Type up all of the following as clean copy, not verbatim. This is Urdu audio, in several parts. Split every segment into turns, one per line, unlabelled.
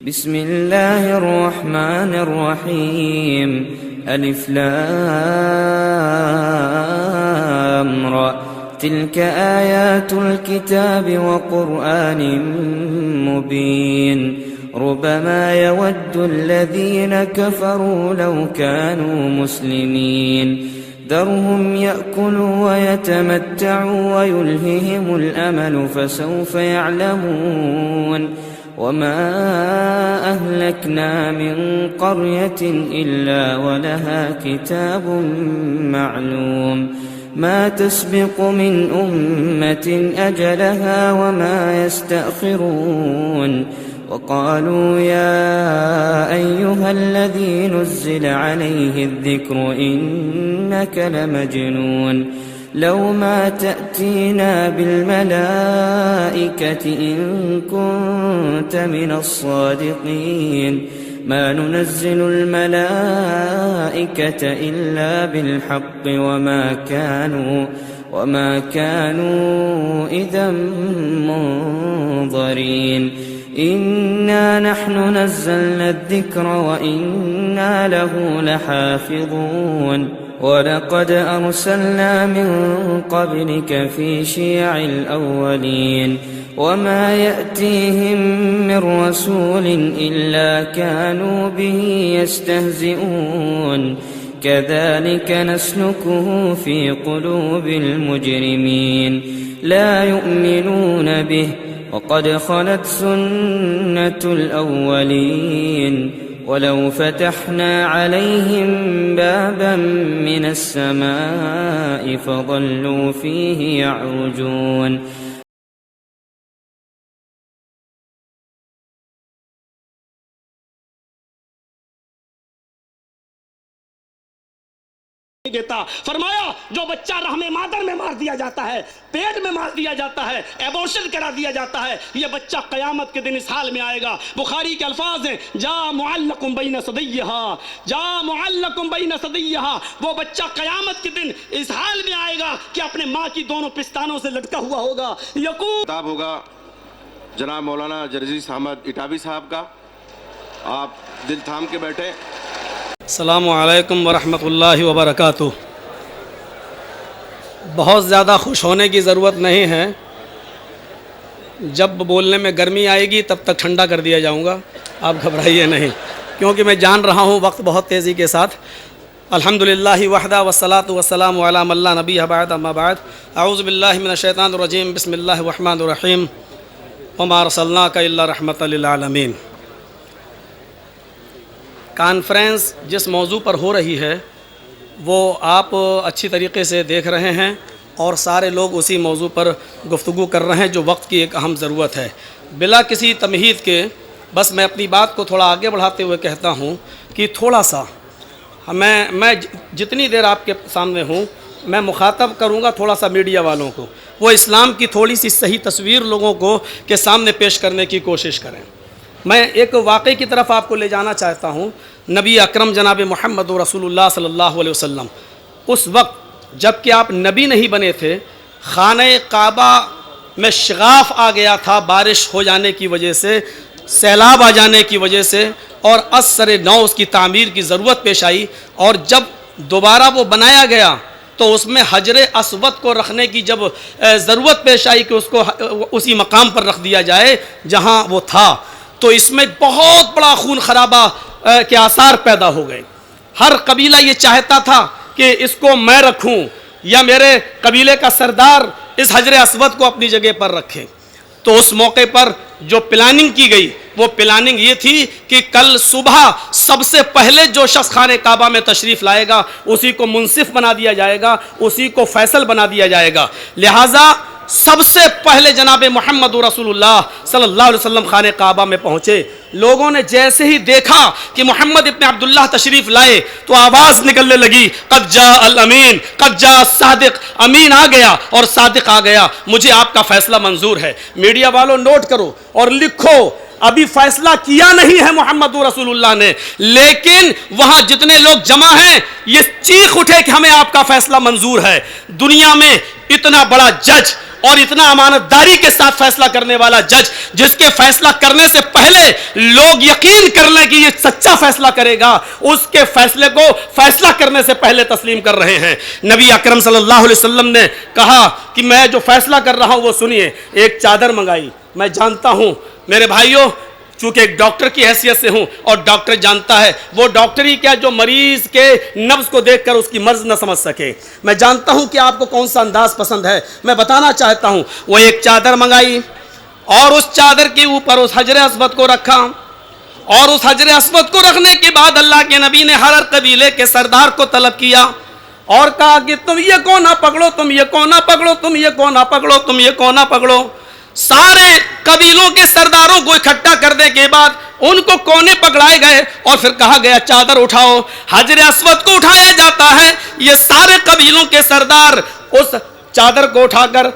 بسم الله الرحمن الرحيم ألف لام را تلك آيات الكتاب وقرآن مبين ربما يود الذين كفروا لو كانوا مسلمين ذرهم يأكلوا ويتمتعوا ويلههم الأمل فسوف يعلمون وما أهلكنا من قرية إلا ولها كتاب معلوم ما تسبق من أمة أجلها وما يستأخرون وقالوا يا أيها الذي نزل عليه الذكر إنك لمجنون لو ما تأتينا بالملائكة إن كنت من الصادقين ما ننزل الملائكة إلا بالحق وما كانوا إذا منظرين إنا نحن نزلنا الذكر وإنا له لحافظون ولقد أرسلنا من قبلك في شيع الأولين وما يأتيهم من رسول إلا كانوا به يستهزئون كذلك نسلكه في قلوب المجرمين لا يؤمنون به وقد خلت سنة الأولين ولو فتحنا عليهم بابا من السماء فظلوا فيه يعرجون
دیتا فرمایا جو بچہ رحم مادر میں مار دیا جاتا ہے، پیٹ میں مار دیا جاتا ہے، ایبورشن کرا دیا جاتا ہے، یہ بچہ قیامت کے دن اس حال میں آئے گا۔ بخاری کے الفاظ ہیں جا معلق بین صدیہا، جا معلق بین صدیہا، وہ بچہ قیامت کے دن اس حال میں آئے گا کہ اپنے ماں کی دونوں پستانوں سے لٹکا ہوا ہوگا۔ یقول
خطاب ہوگا جناب مولانا جرجیس احمد اٹاوی صاحب کا، آپ دل تھام کے بیٹھے۔
السلام علیکم ورحمۃ اللہ وبرکاتہ۔ بہت زیادہ خوش ہونے کی ضرورت نہیں ہے، جب بولنے میں گرمی آئے گی تب تک ٹھنڈا کر دیا جاؤں گا، آپ گھبرائیے نہیں، کیونکہ میں جان رہا ہوں وقت بہت تیزی کے ساتھ۔ الحمدللہ وحدہ والصلاۃ والسلام علی من لا نبی بعد اما بعد اعوذ باللہ من الشیطان الرجیم بسم اللہ الرحمن الرحیم وما ارسلناک الا رحمۃ للعالمین۔ کانفرنس جس موضوع پر ہو رہی ہے وہ آپ اچھی طریقے سے دیکھ رہے ہیں اور سارے لوگ اسی موضوع پر گفتگو کر رہے ہیں جو وقت کی ایک اہم ضرورت ہے۔ بلا کسی تمہید کے بس میں اپنی بات کو تھوڑا آگے بڑھاتے ہوئے کہتا ہوں کہ تھوڑا سا میں جتنی دیر آپ کے سامنے ہوں میں مخاطب کروں گا تھوڑا سا میڈیا والوں کو، وہ اسلام کی تھوڑی سی صحیح تصویر لوگوں کو کے سامنے پیش کرنے کی کوشش کریں۔ میں ایک واقعے کی طرف آپ کو لے جانا چاہتا ہوں۔ نبی اکرم جناب محمد رسول اللہ صلی اللہ علیہ وسلم اس وقت جب کہ آپ نبی نہیں بنے تھے، خانہ کعبہ میں شغاف آ گیا تھا بارش ہو جانے کی وجہ سے، سیلاب آ جانے کی وجہ سے، اور از سر نو اس کی تعمیر کی ضرورت پیش آئی، اور جب دوبارہ وہ بنایا گیا تو اس میں حجر اسود کو رکھنے کی جب ضرورت پیش آئی کہ اس کو اسی مقام پر رکھ دیا جائے جہاں وہ تھا، تو اس میں بہت بڑا خون خرابہ کے آثار پیدا ہو گئے۔ ہر قبیلہ یہ چاہتا تھا کہ اس کو میں رکھوں یا میرے قبیلے کا سردار اس حجر اسود کو اپنی جگہ پر رکھے۔ تو اس موقع پر جو پلاننگ کی گئی وہ پلاننگ یہ تھی کہ کل صبح سب سے پہلے جو شخص خانہ کعبہ میں تشریف لائے گا اسی کو منصف بنا دیا جائے گا، اسی کو فیصل بنا دیا جائے گا۔ لہٰذا سب سے پہلے جناب محمد رسول اللہ صلی اللہ علیہ وسلم خانہ کعبہ میں پہنچے۔ لوگوں نے جیسے ہی دیکھا کہ محمد ابن عبداللہ تشریف لائے تو آواز نکلنے لگی قد جاء الامین، قد جاء الصادق، امین آ گیا اور صادق آ گیا، مجھے آپ کا فیصلہ منظور ہے۔ میڈیا والوں نوٹ کرو اور لکھو، ابھی فیصلہ کیا نہیں ہے محمد رسول اللہ نے، لیکن وہاں جتنے لوگ جمع ہیں یہ چیخ اٹھے کہ ہمیں آپ کا فیصلہ منظور ہے۔ دنیا میں اتنا بڑا جج اور اتنا امانتداری کے ساتھ فیصلہ کرنے والا جج، جس کے فیصلہ کرنے سے پہلے لوگ یقین کر لیں کہ یہ سچا فیصلہ کرے گا، اس کے فیصلے کو فیصلہ کرنے سے پہلے تسلیم کر رہے ہیں۔ نبی اکرم صلی اللہ علیہ وسلم نے کہا کہ میں جو فیصلہ کر رہا ہوں وہ سنیے۔ ایک چادر منگائی، میں جانتا ہوں میرے بھائیوں، چونکہ ایک ڈاکٹر کی حیثیت سے ہوں اور ڈاکٹر جانتا ہے وہ ڈاکٹر ہی کیا جو مریض کے نبض کو دیکھ کر اس کی مرض نہ سمجھ سکے، میں جانتا ہوں کہ آپ کو کون سا انداز پسند ہے، میں بتانا چاہتا ہوں۔ وہ ایک چادر منگائی اور اس چادر کے اوپر اس حجر اسود کو رکھا، اور اس حجر اسود کو رکھنے کے بعد اللہ کے نبی نے ہر قبیلے کے سردار کو طلب کیا اور کہا کہ تم یہ کونا پکڑو، تم یہ کونا پکڑو، تم یہ کونا پکڑو، تم یہ کونا پکڑو۔ سارے قبیلوں کے سرداروں کو اکٹھا کرنے کے بعد ان کو کونے پکڑائے گئے اور پھر کہا گیا چادر اٹھاؤ۔ حجر اسود کو اٹھایا جاتا ہے، یہ سارے قبیلوں کے سردار اس چادر کو اٹھا کر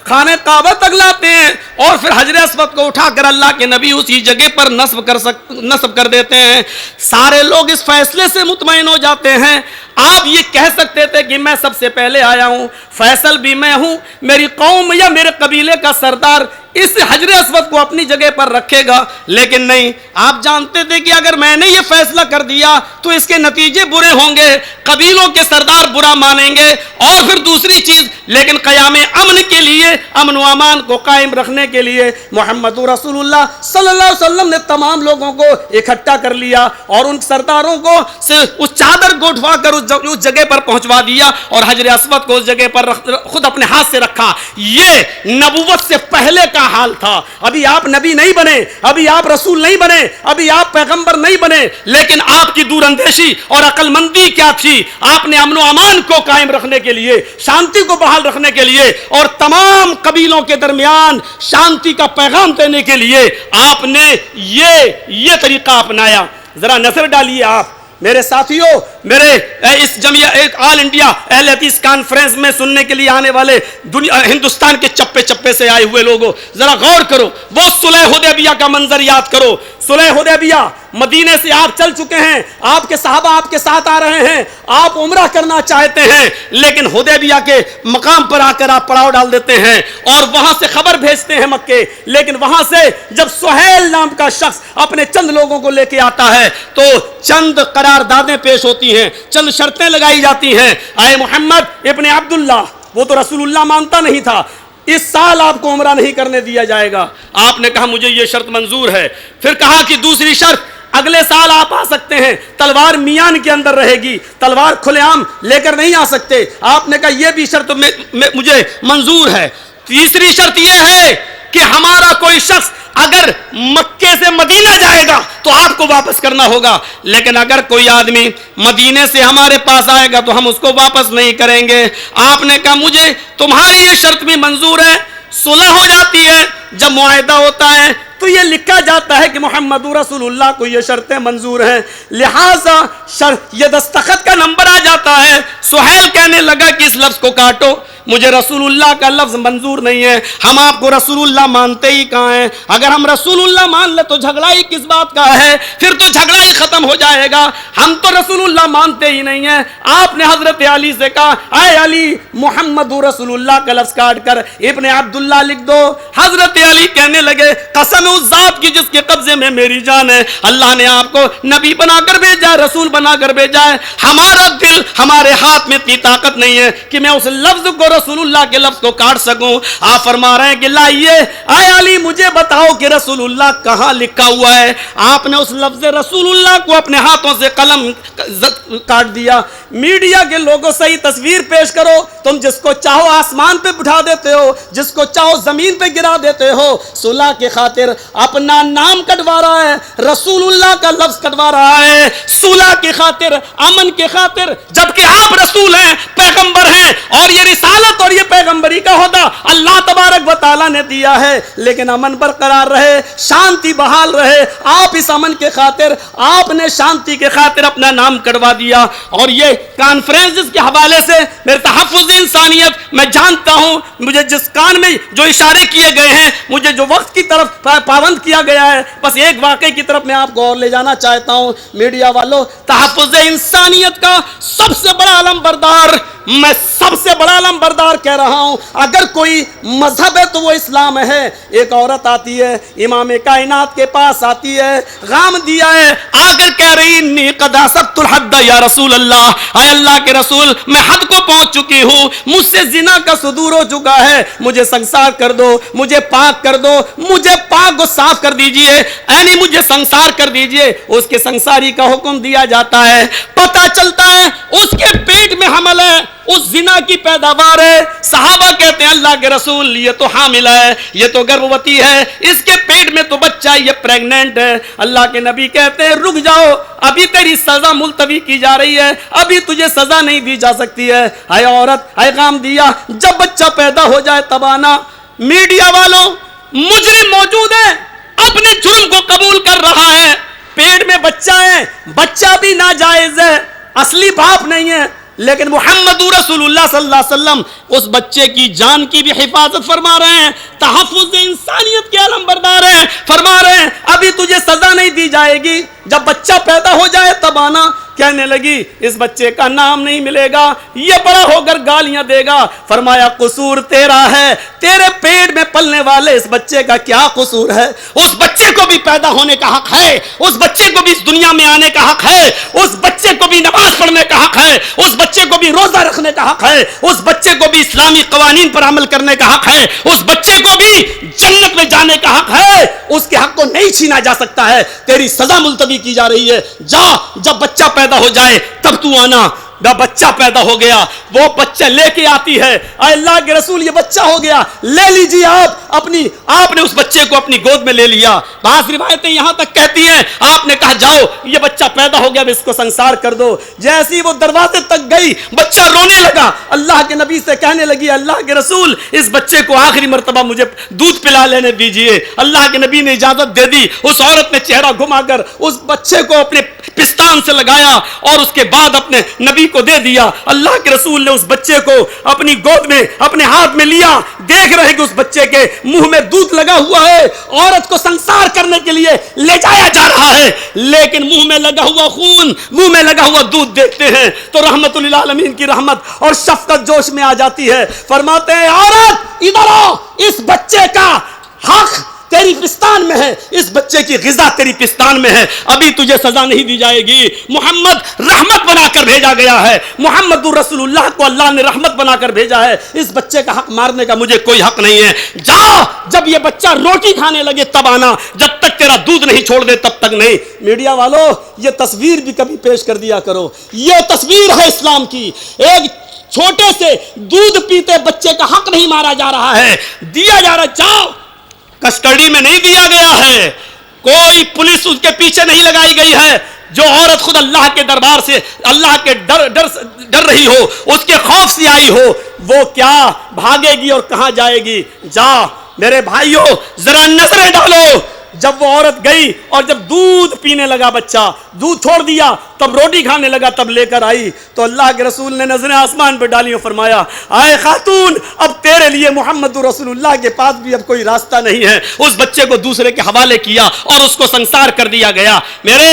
خانہ کعبہ تک لاتے ہیں اور پھر حجر اسود کو اٹھا کر اللہ کے نبی اسی جگہ پر نصب کر دیتے ہیں۔ سارے لوگ اس فیصلے سے مطمئن ہو جاتے ہیں۔ آپ یہ کہہ سکتے تھے کہ میں سب سے پہلے آیا ہوں، فیصل بھی میں ہوں، میری قوم یا میرے قبیلے کا سردار اس حجر اسود کو اپنی جگہ پر رکھے گا، لیکن نہیں، آپ جانتے تھے کہ اگر میں نے یہ فیصلہ کر دیا تو اس کے نتیجے برے ہوں گے، قبیلوں کے سردار برا مانیں گے، اور پھر دوسری چیز، لیکن قیام امن کے لیے، امن و امان کو قائم رکھنے کے لیے محمد رسول اللہ صلی اللہ علیہ وسلم نے تمام لوگوں کو اکٹھا کر لیا اور ان سرداروں کو سے اس چادر کو اٹھوا کر اس جگہ پر پہنچوا دیا اور حجر اسود کو اس جگہ پر خود اپنے ہاتھ سے رکھا۔ یہ نبوت سے پہلے کا حال تھا۔ ابھی آپ نبی نہیں بنے، ابھی آپ رسول نہیں بنے، ابھی آپ پیغمبر نہیں بنے، لیکن آپ کی دور اندیشی اور عقل مندی کیا تھی؟ آپ نے امن و امان کو قائم رکھنے کے لیے، شانتی کو بحال رکھنے کے لیے اور تمام قبیلوں کے درمیان شانتی کا پیغام دینے کے لیے آپ نے یہ طریقہ اپنایا۔ ذرا نظر ڈالیے آپ میرے ساتھیوں، میرے اس جمعیہ ایک آل انڈیا اہل حدیث کانفرنس میں سننے کے لیے آنے والے ہندوستان کے چپے چپے سے آئے ہوئے لوگوں، ذرا غور کرو، وہ صلح حدیبیہ کا منظر یاد کرو۔ صلح حدیبیہ، مدینے سے آپ چل چکے ہیں، آپ کے صحابہ آپ کے ساتھ آ رہے ہیں، آپ عمرہ کرنا چاہتے ہیں، لیکن حدیبیہ کے مقام پر آ کر آپ پڑاؤ ڈال دیتے ہیں اور وہاں سے خبر بھیجتے ہیں مکے، لیکن وہاں سے جب سہیل نام کا شخص اپنے چند لوگوں کو لے کے آتا ہے تو چند قراردادیں پیش ہوتی ہیں، چند شرطیں لگائی جاتی ہیں۔ اے محمد ابن عبداللہ، وہ تو رسول اللہ مانتا نہیں تھا، اس سال آپ کو عمرہ نہیں کرنے دیا جائے گا۔ آپ نے کہا مجھے یہ شرط منظور ہے۔ پھر کہا کہ دوسری شرط، اگلے سال آپ آ سکتے ہیں، تلوار میان کے اندر رہے گی، تلوار کھلے عام لے کر نہیں آ سکتے۔ آپ نے کہا یہ بھی شرط مجھے منظور ہے۔ تیسری شرط یہ ہے کہ ہمارا کوئی شخص اگر مکے سے مدینہ جائے گا تو آپ کو واپس کرنا ہوگا، لیکن اگر کوئی آدمی مدینے سے ہمارے پاس آئے گا تو ہم اس کو واپس نہیں کریں گے۔ آپ نے کہا مجھے تمہاری یہ شرط بھی منظور ہے۔ صلح ہو جاتی ہے، جب معاہدہ ہوتا ہے تو یہ لکھا جاتا ہے کہ محمد رسول اللہ کو یہ شرطیں منظور ہیں، لہٰذا یہ دستخط کا نمبر آ جاتا ہے۔ سہیل کہنے لگا کہ اس لفظ کو کاٹو، مجھے رسول اللہ کا لفظ منظور نہیں ہے، ہم آپ کو رسول اللہ مانتے ہی کہاں ہیں؟ اگر ہم رسول اللہ مان لے تو جھگڑا ہی کس بات کا ہے؟ پھر تو جھگڑا ہی ختم ہو جائے گا، ہم تو رسول اللہ مانتے ہی نہیں ہیں۔ آپ نے حضرت علی سے کہا اے علی، محمد رسول اللہ کا لفظ کاٹ کر ابن عبداللہ لکھ دو۔ حضرت علی کہنے لگے قسم اس ذات کی جس کے قبضے میں میری جان ہے، اللہ نے آپ کو نبی بنا کر بھیجا، رسول بنا کر بھیجا ہے، ہمارا دل ہمارے ہاتھ میں اتنی طاقت نہیں ہے کہ میں اس لفظ کو رسول اللہ کے لفظ کو کاٹ سکوں۔ آپ فرما رہے ہیں کہ لائیے اے علی مجھے بتاؤ کہ رسول اللہ کہاں لکھا ہوا ہے۔ آپ نے اس لفظ رسول اللہ کو اپنے ہاتھوں سے قلم کاٹ دیا۔ میڈیا کے لوگوں صحیح تصویر پیش کرو، تم جس کو چاہو آسمان پہ بٹھا دیتے ہو، جس کو چاہو زمین پہ گرا دیتے ہو، صلح کے خاطر اپنا نام کٹوا رہا ہے، رسول اللہ کا لفظ کٹوا رہا ہے، صلح کی خاطر، امن کی خاطر، جبکہ آپ رسول ہیں، پیغمبر ہیں، اور یہ رسالت اور یہ پیغمبری کا عہدہ اللہ تبارک و تعالیٰ نے دیا ہے، لیکن امن برقرار رہے، شانتی بحال رہے۔ آپ اس امن کے خاطر، آپ نے شانتی کے خاطر اپنا نام کٹوا دیا۔ اور یہ کانفرنس کے حوالے سے میرے تحفظ انسانیت، میں جانتا ہوں مجھے جس کان میں جو اشارے کیے گئے ہیں، مجھے جو وقت کی طرف پابند کیا گیا ہے، بس ایک واقعے کی طرف میں آپ کو اور لے جانا چاہتا ہوں۔ میڈیا والوں، تحفظ انسانیت کا سب سے بڑا علم بردار، میں سب سے بڑا علم بردار خبردار کہہ رہا ہوں، اگر کوئی مذہب ہے تو وہ اسلام ہے۔ ایک عورت آتی ہے امام کائنات کے پاس آتی ہے، غام دیا ہے، آ کر کہہ رہی انی قد اصبت الحد یا رسول اللہ، اے اللہ کے رسول میں حد کو پہنچ چکی ہوں، مجھ سے زنا کا صدور ہو چکا ہے، مجھے سنسار کر دو، مجھے پاک کر دو، مجھے پاک و صاف کر دیجئے، یعنی مجھے سنسار کر دیجئے۔ اس کے سنساری کا حکم دیا جاتا ہے، پتہ چلتا ہے اس کے پیٹ میں حمل ہے، اس زنا کی پیداوار ہے۔ صحابہ کہتے ہیں اللہ کے رسول یہ تو حامل ہے، یہ تو گربھوتی ہے، اس کے پیٹ میں تو بچہ، یہ پریگننٹ ہے۔ اللہ کے نبی کہتے ہیں رک جاؤ، ابھی تیری سزا ملتوی کی جا رہی ہے، ابھی تجھے سزا نہیں دی جا سکتی ہے۔ اے عورت، اے غام دیا، جب بچہ پیدا ہو جائے تب آنا۔ میڈیا والوں، مجرم موجود ہے، اپنے جرم کو قبول کر رہا ہے، پیٹ میں بچہ ہے، بچہ بھی ناجائز ہے، اصلی باپ نہیں ہے، لیکن محمد رسول اللہ صلی اللہ علیہ وسلم اس بچے کی جان کی بھی حفاظت فرما رہے ہیں، تحفظ انسانیت کے علم بردار ہیں، فرما رہے ہیں ابھی تجھے سزا نہیں دی جائے گی، جب بچہ پیدا ہو جائے تب آنا۔ کہنے لگی اس بچے کا نام نہیں ملے گا، یہ بڑا ہو کر گالیاں دے گا۔ فرمایا قصور تیرا ہے، تیرے پیٹ میں پلنے والے اس بچے کا کیا قصور ہے؟ اس بچے کو بھی پیدا ہونے کا حق ہے، اس بچے کو بھی اس دنیا میں آنے کا حق ہے، اس بچے کو بھی نماز پڑھنے کا حق ہے، اس بچے کو بھی روزہ رکھنے کا حق ہے، اس بچے کو بھی اسلامی قوانین پر عمل کرنے کا حق ہے، اس بچے کو بھی جنت میں جانے کا حق ہے، اس کے حق کو نہیں چھینا جا سکتا ہے۔ تیری سزا ملتوی کی جا رہی ہے، جا، جب بچہ پیدا ہو جائے تب تو آنا۔ بچہ پیدا ہو گیا، وہ بچہ لے کے آتی ہے، اے اللہ کے رسول یہ بچہ ہو گیا، لے لیجیے آپ نے اس بچے کو اپنی گود میں لے لیا۔ بعض روایتیں یہاں تک کہتی ہیں آپ نے کہا جاؤ یہ بچہ پیدا ہو گیا، اب اس کو سنسار کر دو۔ جیسی وہ دروازے تک گئی بچہ رونے لگا، اللہ کے نبی سے کہنے لگی اللہ کے رسول اس بچے کو آخری مرتبہ مجھے دودھ پلا لینے دیجئے۔ اللہ کے نبی نے اجازت دے دی، اس عورت نے چہرہ گھما کر اس بچے کو اپنے پستان سے لگایا اور اس کے بعد اپنے نبی کو دے دیا۔ اللہ کے رسول نے اس بچے کو اپنی گود میں اپنے ہاتھ میں لیا، دیکھ رہے کہ اس بچے کے منہ میں دودھ لگا ہوا ہے، عورت کو سنسار کرنے کے لیے لے جایا جا رہا ہے، لیکن منہ میں لگا ہوا خون، منہ میں لگا ہوا دودھ دیکھتے ہیں تو رحمت للعالمین کی رحمت اور شفقت جوش میں آ جاتی ہے۔ فرماتے ہیں عورت ادھر آؤ، اس بچے کا حق تیری پستان میں ہے، اس بچے کی غذا تیری پستان میں ہے، ابھی تجھے سزا نہیں دی جائے گی۔ محمد رحمت بنا کر بھیجا گیا ہے، محمد رسول اللہ کو اللہ نے رحمت بنا کر بھیجا ہے، اس بچے کا حق مارنے کا مجھے کوئی حق نہیں ہے۔ جا، جب یہ بچہ روٹی کھانے لگے تب آنا، جب تک تیرا دودھ نہیں چھوڑ دے تب تک نہیں۔ میڈیا والوں یہ تصویر بھی کبھی پیش کر دیا کرو، یہ تصویر ہے اسلام کی، ایک چھوٹے سے دودھ پیتے بچے کا حق نہیں مارا جا رہا ہے، دیا جا رہا۔ جاؤ، کسٹڈی میں نہیں دیا گیا ہے، کوئی پولیس اس کے پیچھے نہیں لگائی گئی ہے۔ جو عورت خود اللہ کے دربار سے اللہ کے ڈر رہی ہو، اس کے خوف سے آئی ہو، وہ کیا بھاگے گی اور کہاں جائے گی؟ جا میرے بھائیوں ذرا نظریں ڈالو، جب وہ عورت گئی اور جب دودھ پینے لگا بچہ، دودھ چھوڑ دیا، تب روٹی کھانے لگا، تب لے کر آئی تو اللہ کے رسول نے نظریں آسمان پہ ڈالی اور فرمایا اے خاتون اب تیرے لیے محمد رسول اللہ کے پاس بھی اب کوئی راستہ نہیں ہے۔ اس بچے کو دوسرے کے حوالے کیا اور اس کو سنسار کر دیا گیا۔ میرے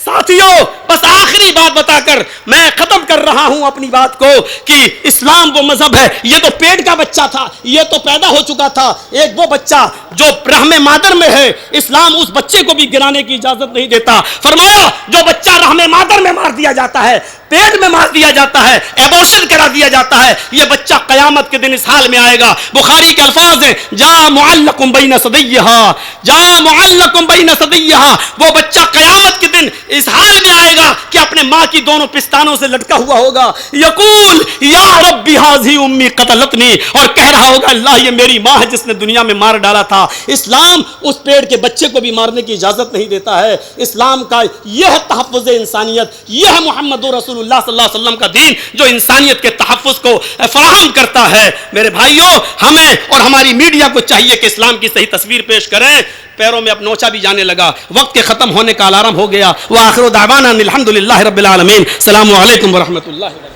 ساتھیوں بس آخری بات بتا کر میں ختم کر رہا ہوں اپنی بات کو کہ اسلام وہ مذہب ہے، یہ تو پیٹ کا بچہ تھا، یہ تو پیدا ہو چکا تھا، ایک وہ بچہ جو رحم مادر میں ہے، اسلام اس بچے کو بھی گرانے کی اجازت نہیں دیتا۔ فرمایا جو بچہ رحم مادر میں مار دیا جاتا ہے، پیٹ میں مار دیا جاتا ہے، ایبورشن کرا دیا جاتا ہے، یہ بچہ قیامت کے دن اس حال میں آئے گا۔ بخاری کے الفاظ ہیں جا معلق بین صدیہا، جا معلق بین صدیہا، وہ بچہ قیامت کے دن اس حال میں آئے گا کہ اپنے ماں کی دونوں پستانوں سے لٹکا ہوا ہوگا، یقول یا ربی ھذی امی قتلتنی، اور کہہ رہا ہوگا اللہ یہ میری ماں ہے جس نے دنیا میں مار ڈالا تھا۔ اسلام اس پیٹ کے بچے کو بھی مارنے کی اجازت نہیں دیتا ہے۔ اسلام کا یہ ہے تحفظ انسانیت، یہ ہے محمد رسول اللہ صلی اللہ علیہ وسلم کا دین جو انسانیت کے تحفظ کو فراہم کرتا ہے۔ میرے بھائیوں ہمیں اور ہماری میڈیا کو چاہیے کہ اسلام کی صحیح تصویر پیش کریں۔ پیروں میں اب نوچا بھی جانے لگا، وقت کے ختم ہونے کا الارم ہو گیا۔ وآخر دعوانا الحمدللہ رب العالمین۔ السلام علیکم ورحمۃ اللہ وبرکاتہ۔